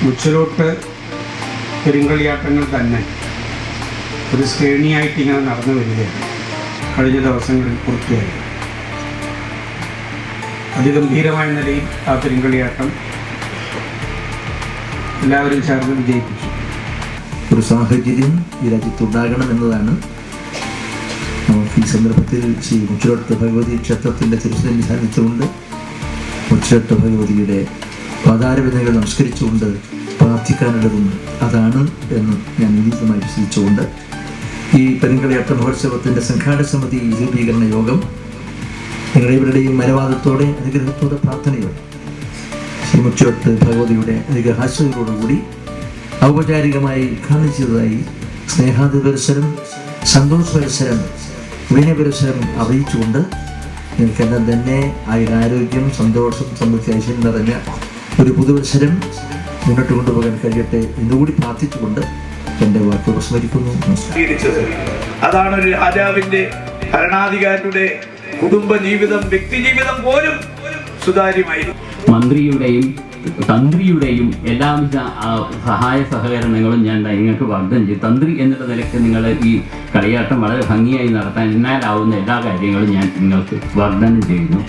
മുച്ചിലോട്ട് പെരുങ്കളിയാട്ടങ്ങൾ തന്നെ ഒരു ശ്രേണിയായിട്ട് ഇങ്ങനെ നടന്നു വരികയാണ്. കഴിഞ്ഞ ദിവസങ്ങളിൽ പൂർത്തിയായി. അതിഗംഭീരമായ നിലയിൽ ആ പെരുങ്കളിയാട്ടം എല്ലാവരും ചേർന്ന് വിജയിപ്പിച്ചു. ഒരു സാഹചര്യം ഈ രാജ്യത്തുണ്ടാകണം എന്നതാണ് നമുക്ക് ഈ സന്ദർഭത്തിൽ ശ്രീ മുച്ചിലോട്ട് ഭഗവതി ക്ഷേത്രത്തിൻ്റെ തിരുസന്നിധാനത്തുകൊണ്ട് മുച്ചിലോട്ട് ഭഗവതിയുടെ പാതാരവിന്ദങ്ങൾ നമസ്കരിച്ചുകൊണ്ട് പ്രാർത്ഥിക്കാനുള്ളതും അതാണ് എന്ന് ഞാൻ നിരീതമായി വിശ്വസിച്ചുകൊണ്ട് ഈ പെരുങ്കളിയാട്ട മഹോത്സവത്തിൻ്റെ സംഘാടക സമിതി രൂപീകരണ യോഗം നിങ്ങളെവരുടെയും മനവാദത്തോടെ അനുഗ്രഹത്തോടെ പ്രാർത്ഥനയോടെ ശ്രീ മുച്ചിലോട്ട് ഭഗവതിയുടെ അനുഗ്രഹാശയോടുകൂടി ഔപചാരികമായി ഉദ്ഘാടനം ചെയ്തതായി സ്നേഹാതിപരസരം സന്തോഷപരസരം വിനയപരസരം അറിയിച്ചുകൊണ്ട് നിങ്ങൾക്കെല്ലാം തന്നെ ആയുരാരോഗ്യം സന്തോഷം സമൃദ്ധി ഐശ്വര്യം നിറഞ്ഞ ഒരു പുതുവത്സരം മുന്നോട്ട് കൊണ്ടുപോകാൻ കഴിയട്ടെ എന്നുകൂടി പ്രാർത്ഥിച്ചുകൊണ്ട് എൻ്റെ വാക്കുകൾ സ്മരിക്കുന്നു. അതാണ് ഒരു രാജാവിൻ്റെ ഭരണാധികാരിയുടെ കുടുംബ ജീവിതം, വ്യക്തി ജീവിതം പോലും സുതാര്യമായിരുന്നു. മന്ത്രിയുടെയും തന്ത്രിയുടെയും എല്ലാവിധ സഹായ സഹകരണങ്ങളും ഞാൻ നിങ്ങൾക്ക് വാഗ്ദാനം ചെയ്തു. തന്ത്രി എന്നുള്ള നിലയ്ക്ക് നിങ്ങൾ ഈ കളിയാട്ടം വളരെ ഭംഗിയായി നടത്താൻ എന്നാലാവുന്ന എല്ലാ കാര്യങ്ങളും ഞാൻ നിങ്ങൾക്ക് വാഗ്ദാനം ചെയ്യുന്നു.